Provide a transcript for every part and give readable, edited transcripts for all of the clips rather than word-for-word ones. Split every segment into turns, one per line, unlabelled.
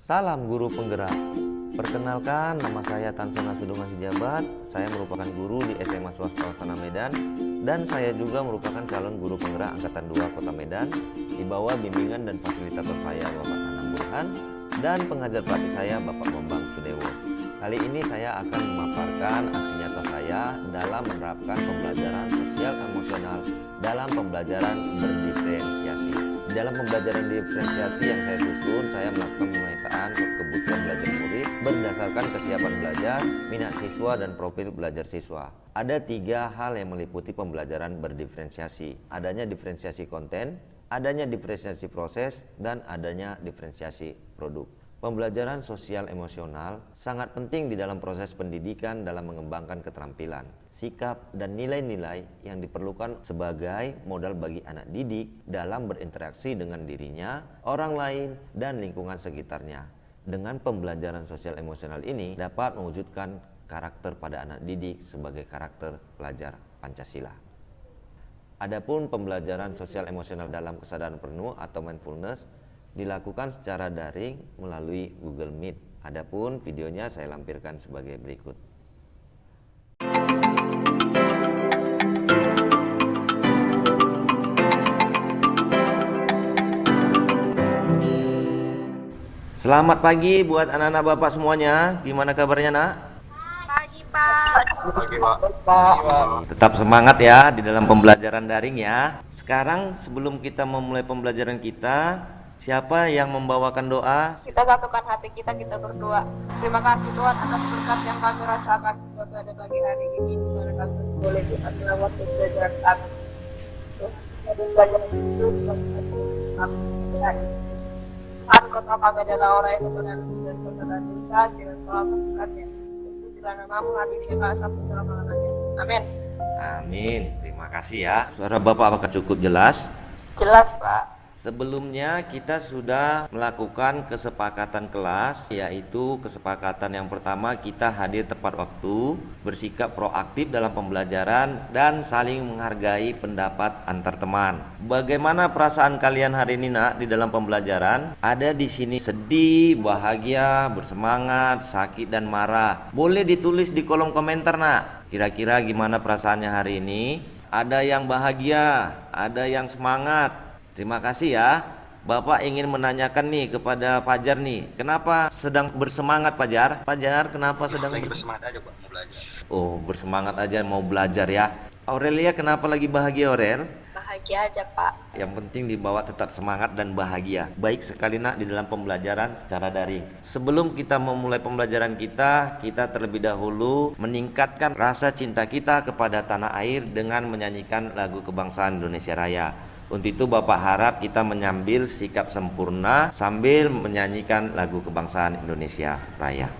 Salam guru penggerak. Perkenalkan, nama saya Tansona Suduma Sijabat. Saya merupakan guru di SMA Swasta Wasana Medan dan saya juga merupakan calon guru penggerak Angkatan 2 Kota Medan di bawah bimbingan dan fasilitator saya Bapak Anang Burhan dan pengajar pelatih saya Bapak Bambang Sudewo. Kali ini saya akan memaparkan aksi nyata saya dalam menerapkan pembelajaran sosial emosional dalam pembelajaran berdiferensiasi. Di dalam pembelajaran diferensiasi yang saya susun, saya melakukan pemetaan kebutuhan belajar murid berdasarkan kesiapan belajar, minat siswa, dan profil belajar siswa. Ada 3 hal yang meliputi pembelajaran berdiferensiasi. Adanya diferensiasi konten, adanya diferensiasi proses, dan adanya diferensiasi produk. Pembelajaran sosial emosional sangat penting di dalam proses pendidikan dalam mengembangkan keterampilan, sikap, dan nilai-nilai yang diperlukan sebagai modal bagi anak didik dalam berinteraksi dengan dirinya, orang lain, dan lingkungan sekitarnya. Dengan pembelajaran sosial emosional ini dapat mewujudkan karakter pada anak didik sebagai karakter pelajar Pancasila. Adapun pembelajaran sosial emosional dalam kesadaran penuh atau mindfulness dilakukan secara daring melalui Google Meet. Adapun videonya saya lampirkan sebagai berikut. Selamat pagi buat anak-anak Bapak semuanya. Gimana kabarnya, Nak?
Pagi, Pak.
Pagi, Pak.
Tetap semangat ya di dalam pembelajaran daring ya. Sekarang sebelum kita memulai pembelajaran kita, siapa yang membawakan doa?
Kita satukan hati kita berdoa. Terima kasih Tuhan atas berkat yang kami rasakan pada pagi hari ini, di mana kami boleh melewat pembelajaran kami. Pembelajaran itu kami hari ini. Tuhan, kota kami adalah orang yang benar dan benar dosa, jangan kau hapuskannya. Pujilah namamu hari ini kekal sampai selama-lamanya. Amin.
Amin. Terima kasih ya. Suara Bapak apakah cukup jelas?
Jelas, Pak.
Sebelumnya kita sudah melakukan kesepakatan kelas, yaitu kesepakatan yang pertama kita hadir tepat waktu, bersikap proaktif dalam pembelajaran, dan saling menghargai pendapat antar teman. Bagaimana perasaan kalian hari ini, Nak, di dalam pembelajaran? Ada di sini sedih, bahagia, bersemangat, sakit, dan marah. Boleh ditulis di kolom komentar, Nak. Kira-kira gimana perasaannya hari ini? Ada yang bahagia, ada yang semangat. Terima kasih ya. Bapak ingin menanyakan nih kepada Fajar nih, kenapa sedang bersemangat Fajar? Fajar, kenapa sedang
bersemangat aja, Pak, mau belajar.
Oh, bersemangat aja mau belajar ya. Aurelia, kenapa lagi bahagia, Aurel?
Bahagia aja, Pak.
Yang penting dibawa tetap semangat dan bahagia. Baik sekali, Nak, di dalam pembelajaran secara daring. Sebelum kita memulai pembelajaran kita terlebih dahulu meningkatkan rasa cinta kita kepada tanah air dengan menyanyikan lagu kebangsaan Indonesia Raya. Untuk itu Bapak harap kita menyambil sikap sempurna sambil menyanyikan lagu kebangsaan Indonesia Raya.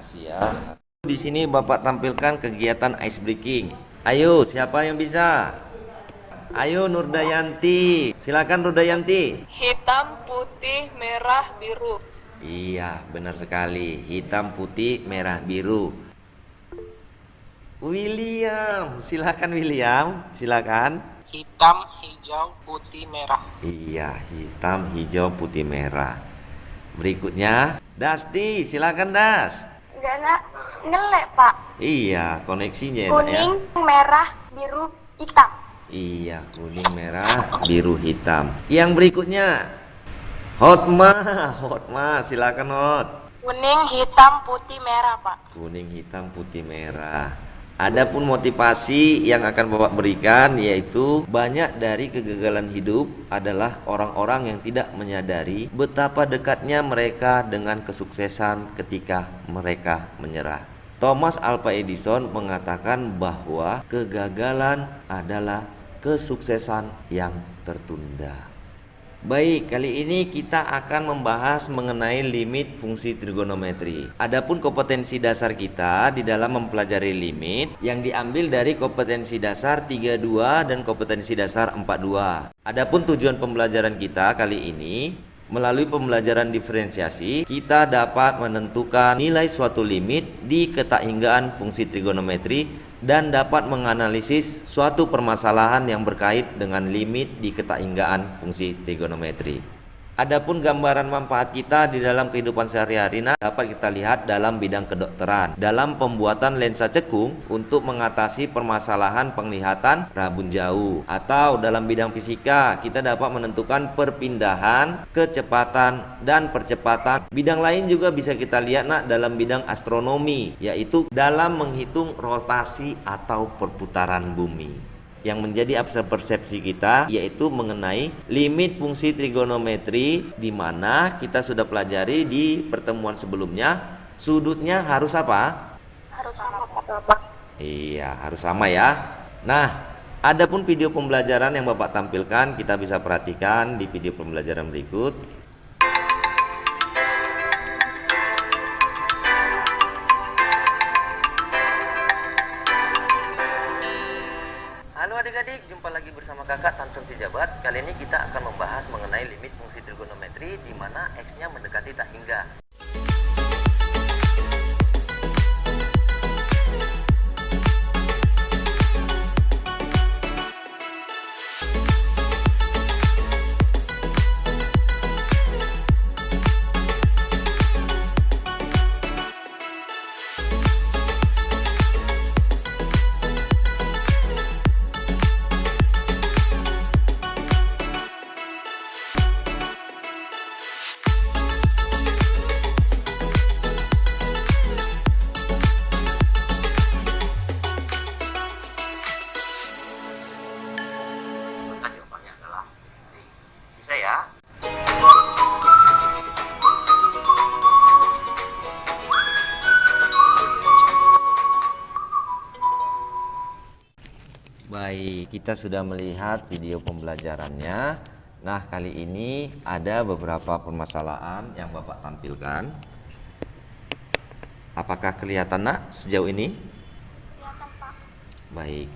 Makasih ya. Di sini Bapak tampilkan kegiatan ice breaking. Ayo, siapa yang bisa? Ayo Nurdayanti. Silakan Nurdayanti.
Hitam, putih, merah, biru.
Iya, benar sekali. Hitam, putih, merah, biru. William, silakan William. Silakan.
Hitam, hijau, putih, merah.
Iya, hitam, hijau, putih, merah. Berikutnya, Dasti, silakan Das.
Enggak nak, ngelek pak.
Iya, koneksinya enak ya.
Kuning, merah, biru, hitam.
Iya, kuning, merah, biru, hitam. Yang berikutnya, Hotma, Hotma, silakan Hot.
Kuning, hitam, putih, merah, Pak.
Kuning, hitam, putih, merah. Adapun motivasi yang akan Bapak berikan yaitu banyak dari kegagalan hidup adalah orang-orang yang tidak menyadari betapa dekatnya mereka dengan kesuksesan ketika mereka menyerah. Thomas Alva Edison mengatakan bahwa kegagalan adalah kesuksesan yang tertunda. Baik, kali ini kita akan membahas mengenai limit fungsi trigonometri. Adapun kompetensi dasar kita di dalam mempelajari limit yang diambil dari kompetensi dasar 32 dan kompetensi dasar 42. Adapun tujuan pembelajaran kita kali ini melalui pembelajaran diferensiasi, kita dapat menentukan nilai suatu limit di ketakinggaan fungsi trigonometri dan dapat menganalisis suatu permasalahan yang berkait dengan limit di ketakinggaan fungsi trigonometri. Adapun gambaran manfaat kita di dalam kehidupan sehari-hari dapat kita lihat dalam bidang kedokteran, dalam pembuatan lensa cekung untuk mengatasi permasalahan penglihatan rabun jauh, atau dalam bidang fisika kita dapat menentukan perpindahan, kecepatan dan percepatan. Bidang lain juga bisa kita lihat dalam bidang astronomi, yaitu dalam menghitung rotasi atau perputaran bumi. Yang menjadi persepsi kita yaitu mengenai limit fungsi trigonometri, di mana kita sudah pelajari di pertemuan sebelumnya, sudutnya harus apa?
Harus sama pak.
Iya, harus sama ya. Nah, adapun video pembelajaran yang Bapak tampilkan kita bisa perhatikan di video pembelajaran berikut. Halo adik-adik, jumpa lagi bersama kakak Tanson Sijabat. Kali ini kita akan membahas mengenai limit fungsi trigonometri di mana X-nya mendekati tak hingga. Maka jawabannya adalah D. Bisa ya? Baik, kita sudah melihat video pembelajarannya. Nah, kali ini ada beberapa permasalahan yang Bapak tampilkan. Apakah kelihatan nak sejauh ini?
Kelihatan pak.
Baik.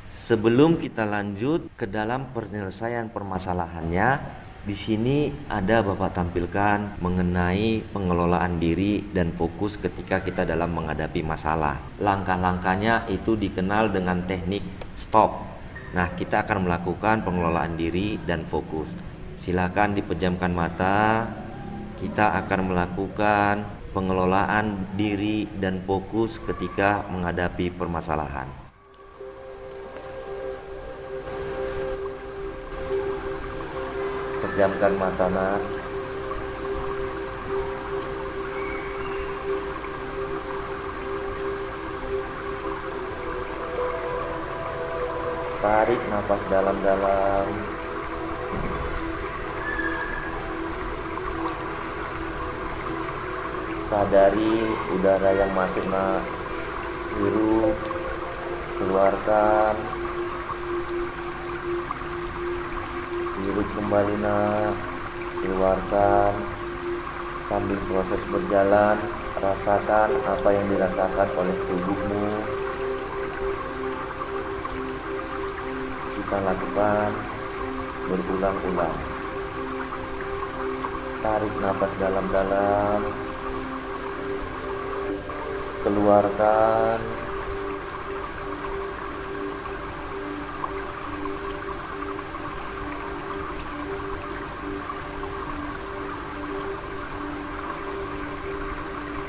Sebelum kita lanjut ke dalam penyelesaian permasalahannya, di sini ada Bapak tampilkan mengenai pengelolaan diri dan fokus ketika kita dalam menghadapi masalah. Langkah-langkahnya itu dikenal dengan teknik stop. Nah, kita akan melakukan pengelolaan diri dan fokus. Silakan dipejamkan mata. Kita akan melakukan pengelolaan diri dan fokus ketika menghadapi permasalahan. Pejamkan mata nak. Tarik nafas dalam-dalam. Sadari udara yang masuk nak. Hirup, keluarkan. Hirup kembali nak, keluarkan. Sambil proses berjalan, Rasakan apa yang dirasakan oleh tubuhmu. Kita lakukan berulang-ulang. Tarik napas dalam-dalam. Keluarkan.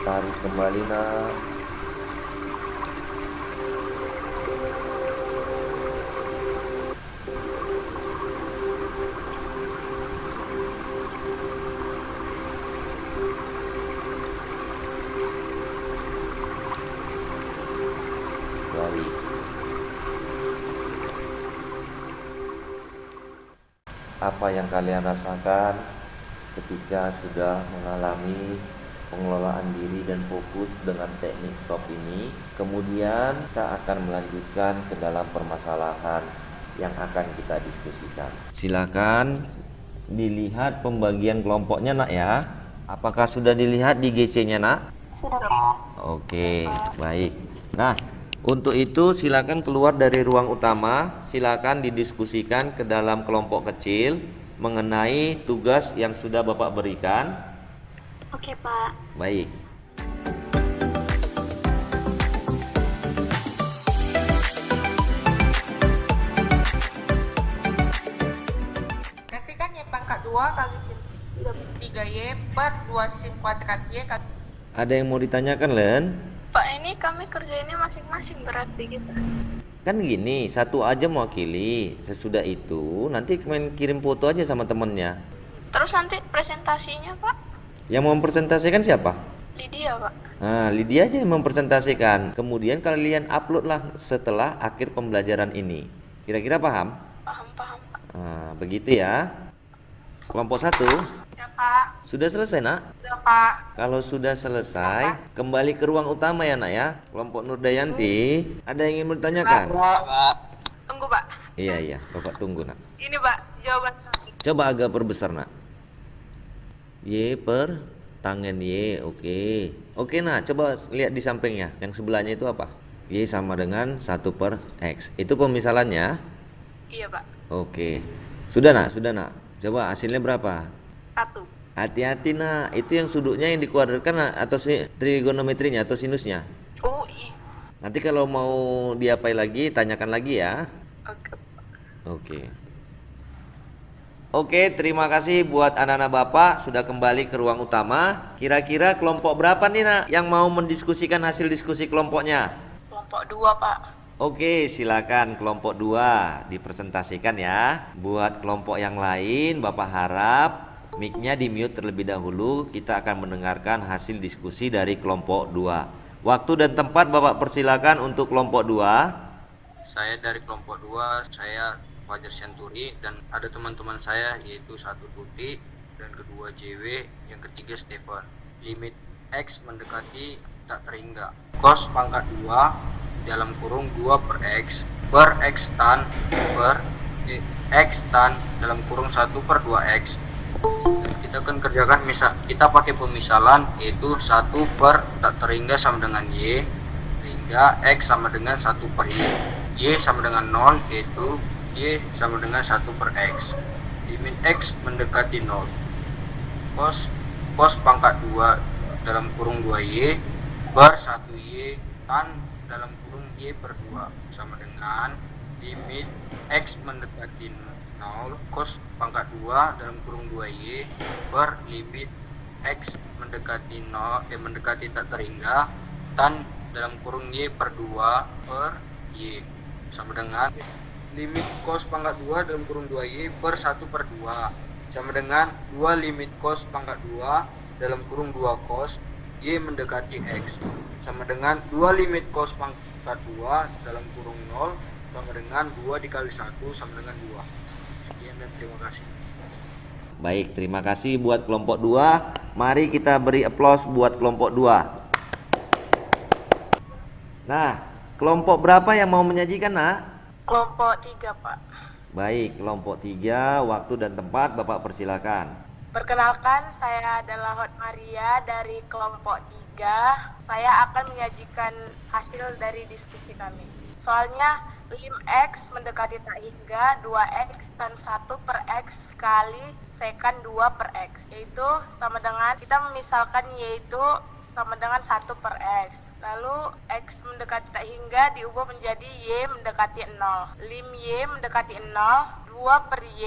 Tarik kembali nak. Baik. Apa yang kalian rasakan ketika sudah mengalami pengelolaan diri dan fokus dengan teknik stop ini? Kemudian kita akan melanjutkan ke dalam permasalahan yang akan kita diskusikan. Silakan dilihat pembagian kelompoknya nak ya. Apakah sudah dilihat di GC-nya nak?
Sudah.
Oke, baik. Nah, untuk itu silakan keluar dari ruang utama, silakan didiskusikan ke dalam kelompok kecil mengenai tugas yang sudah Bapak berikan.
Oke, Pak.
Baik.
Nanti kan Y pangkat 2 kali sin 3Y per 2 sin kuadrat Y kali.
Ada yang mau ditanyakan, Len?
Pak, ini kami kerjainnya masing-masing berarti gitu.
Kan gini, satu aja mewakili. Sesudah itu nanti main kirim foto aja sama temennya.
Terus nanti presentasinya, Pak?
Yang mau mempresentasikan siapa?
Lydia, Pak.
Nah, Lydia aja yang mempresentasikan. Kemudian kalian upload lah setelah akhir pembelajaran ini. Kira-kira paham?
Paham, Pak.
Nah, begitu ya. Kelompok 1
Ya Pak,
sudah selesai nak?
sudah Pak.
Kalau sudah selesai, kembali ke ruang utama ya nak ya. Kelompok Nurdayanti, ada yang ingin bertanyakan?
Pak.
Tunggu Pak.
Iya, Bapak tunggu nak.
Ini Pak, jawaban kami.
Coba agak perbesar nak. Y per tangen Y, oke. Oke nak, coba lihat di sampingnya. Yang sebelahnya itu apa? Y sama dengan 1 per X. Itu pemisalannya?
Iya Pak.
Oke. Sudah nak. Coba hasilnya berapa?
1.
Hati-hati nak, itu yang sudutnya yang dikuadratkan nak, atau trigonometrinya atau sinusnya.
Oh iya.
Nanti kalau mau diapai lagi, tanyakan lagi ya.
Oke.
Oke. Oke, terima kasih buat anak-anak Bapak sudah kembali ke ruang utama. Kira-kira kelompok berapa nih nak yang mau mendiskusikan hasil diskusi kelompoknya?
Kelompok 2, Pak.
Oke, silakan kelompok 2 dipresentasikan ya. Buat kelompok yang lain, Bapak harap mic-nya di-mute terlebih dahulu. Kita akan mendengarkan hasil diskusi dari kelompok 2. Waktu dan tempat Bapak persilakan untuk kelompok 2.
Saya dari kelompok 2, saya Fajar Senturi, dan ada teman-teman saya yaitu 1 Tuti dan kedua JW, yang ketiga Stefan. Limit X mendekati tak terhingga. Cos pangkat 2 dalam kurung 2 per X tan per X tan dalam kurung 1 per 2X. Dan kita akan kerjakan kita pakai pemisalan, yaitu 1 per tak terhingga sama dengan Y, sehingga X sama dengan 1 per Y sama dengan 0, yaitu Y sama dengan 1 per X. Limit X mendekati 0. Cos pangkat 2 dalam kurung 2Y per 1Y tan dalam kurung Y per 2 sama dengan limit X mendekati 0 cos pangkat 2 dalam kurung 2Y per limit X mendekati 0 mendekati tak terhingga tan dalam kurung Y per 2 per Y sama dengan limit cos pangkat 2 dalam kurung 2Y per 1 per 2 sama dengan 2 limit cos pangkat 2 dalam kurung 2 cos Y mendekati X sama dengan 2 limit cos pangkat 2 dalam kurung 0 sama dengan 2 dikali 1 sama dengan 2. Sekian dan terima kasih.
Baik, terima kasih buat kelompok 2. Mari kita beri aplaus buat kelompok 2. Nah, kelompok berapa yang mau menyajikan nak?
Kelompok 3, Pak.
Baik, kelompok 3, waktu dan tempat Bapak persilakan.
Perkenalkan, saya adalah Hot Maria dari kelompok 3. Saya akan menyajikan hasil dari diskusi kami. Soalnya, lim X mendekati tak hingga 2X tan 1 per X kali sekan 2 per X. Yaitu sama dengan, kita memisalkan yaitu sama dengan 1 per X. Lalu X mendekati tak hingga diubah menjadi Y mendekati 0. Lim Y mendekati 0, 2 per Y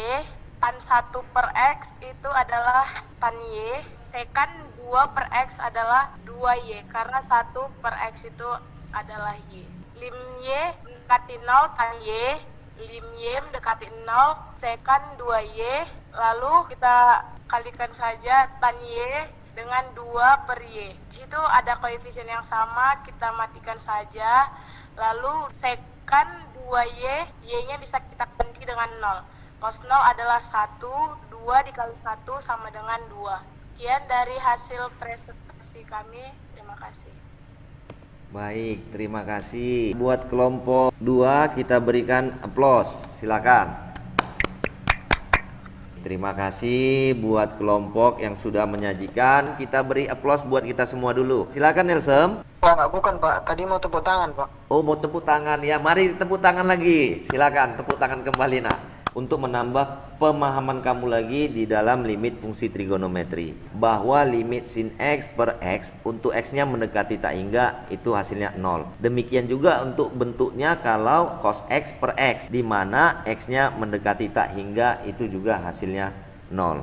tan 1 per X itu adalah tan Y, sekan 2 per X adalah 2Y, karena 1 per X itu adalah Y. Lim Y mendekati 0 tan Y, lim Y mendekati 0, sekan 2Y, lalu kita kalikan saja tan Y dengan 2 per Y. Di situ ada koefisien yang sama, kita matikan saja, lalu sekan 2Y, Y-nya bisa kita ganti dengan 0. Cos 0 adalah 1, 2 dikali 1 sama dengan 2. Sekian dari hasil presentasi kami. Terima kasih.
Baik, terima kasih. Buat kelompok 2 kita berikan aplaus. Silakan. Terima kasih buat kelompok yang sudah menyajikan. Kita beri aplaus buat kita semua dulu. Silakan Nelsem.
Pak, bukan Pak. Tadi mau tepuk tangan Pak.
Oh, mau tepuk tangan ya. Mari tepuk tangan lagi. Silakan tepuk tangan kembali nak. Untuk menambah pemahaman kamu lagi di dalam limit fungsi trigonometri, bahwa limit sin X per X untuk X-nya mendekati tak hingga itu hasilnya 0. Demikian juga untuk bentuknya kalau cos X per X, di mana X-nya mendekati tak hingga itu juga hasilnya 0.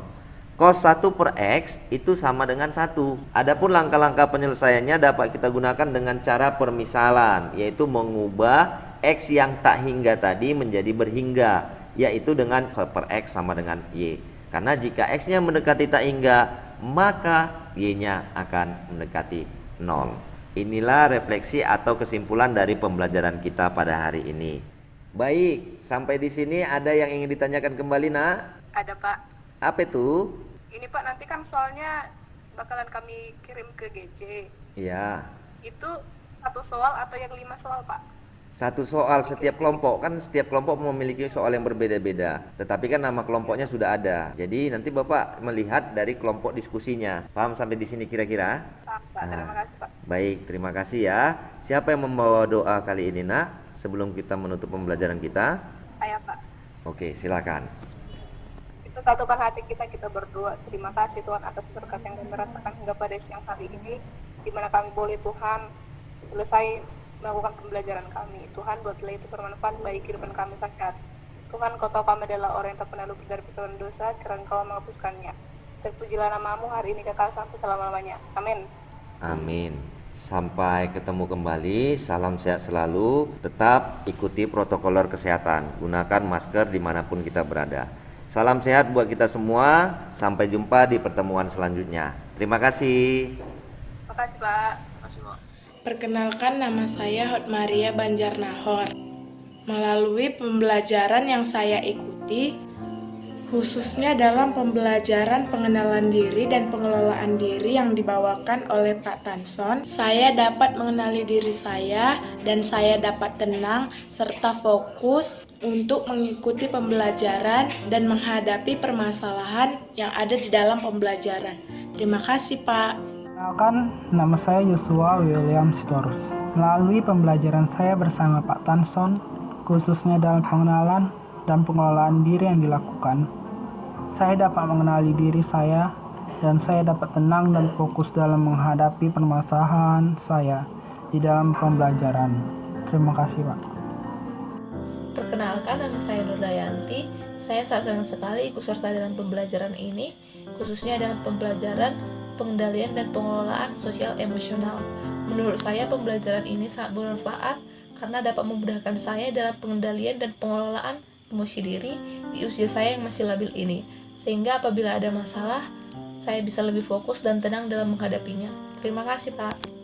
Cos 1 per X itu sama dengan 1. Adapun langkah-langkah penyelesaiannya dapat kita gunakan dengan cara permisalan, yaitu mengubah X yang tak hingga tadi menjadi berhingga, yaitu dengan 1 per X sama dengan Y. Karena jika X-nya mendekati tak hingga, maka Y-nya akan mendekati 0. Inilah refleksi atau kesimpulan dari pembelajaran kita pada hari ini. Baik, sampai di sini ada yang ingin ditanyakan kembali nak?
Ada Pak.
Apa itu?
Ini Pak, nanti kan soalnya bakalan kami kirim ke GC.
Iya.
Itu 1 soal atau yang 5 soal Pak?
1 soal setiap kelompok, kan setiap kelompok memiliki soal yang berbeda-beda. Tetapi kan nama kelompoknya sudah ada. Jadi nanti Bapak melihat dari kelompok diskusinya. Paham sampai di sini kira-kira?
Pak, terima kasih Pak.
Baik, terima kasih ya. Siapa yang membawa doa kali ini nak? Sebelum kita menutup pembelajaran kita.
Saya Pak.
Oke, silakan.
Kita satukan hati kita berdoa. Terima kasih Tuhan atas berkat yang kami rasakan hingga pada siang hari ini, di mana kami boleh Tuhan selesai melakukan pembelajaran kami. Tuhan, buatlah itu bermanfaat bagi kehidupan kami saat. Tuhan, Kau tahu kami adalah orang yang tak pernah luput dari perbuatan dosa, kiranya Kau menghapuskannya. Terpujilah namamu hari ini kekal sampai selama-lamanya. Amin.
Amin. Sampai ketemu kembali. Salam sehat selalu. Tetap ikuti protokol kesehatan. Gunakan masker dimanapun kita berada. Salam sehat buat kita semua. Sampai jumpa di pertemuan selanjutnya. Terima kasih.
Terima kasih Pak.
Makasih Pak.
Perkenalkan, nama saya Hot Maria Banjarnahor. Melalui pembelajaran yang saya ikuti, khususnya dalam pembelajaran pengenalan diri dan pengelolaan diri yang dibawakan oleh Pak Tanson, saya dapat mengenali diri saya dan saya dapat tenang serta fokus untuk mengikuti pembelajaran dan menghadapi permasalahan yang ada di dalam pembelajaran. Terima kasih, Pak.
Perkenalkan, nama saya Yosua William Sitorus. Melalui pembelajaran saya bersama Pak Tanson, khususnya dalam pengenalan dan pengelolaan diri yang dilakukan, saya dapat mengenali diri saya dan saya dapat tenang dan fokus dalam menghadapi permasalahan saya di dalam pembelajaran. Terima kasih, Pak.
Perkenalkan, nama saya Nurdayanti. Saya sangat senang sekali ikut serta dalam pembelajaran ini, khususnya dalam pembelajaran pengendalian dan pengelolaan sosial emosional. Menurut saya pembelajaran ini sangat bermanfaat karena dapat memudahkan saya dalam pengendalian dan pengelolaan emosi diri di usia saya yang masih labil ini. Sehingga apabila ada masalah, saya bisa lebih fokus dan tenang dalam menghadapinya. Terima kasih, Pak.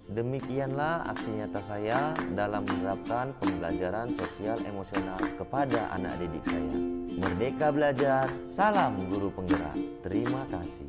Demikianlah aksi nyata saya dalam menerapkan pembelajaran sosial emosional kepada anak didik saya. Merdeka belajar, salam guru penggerak. Terima kasih.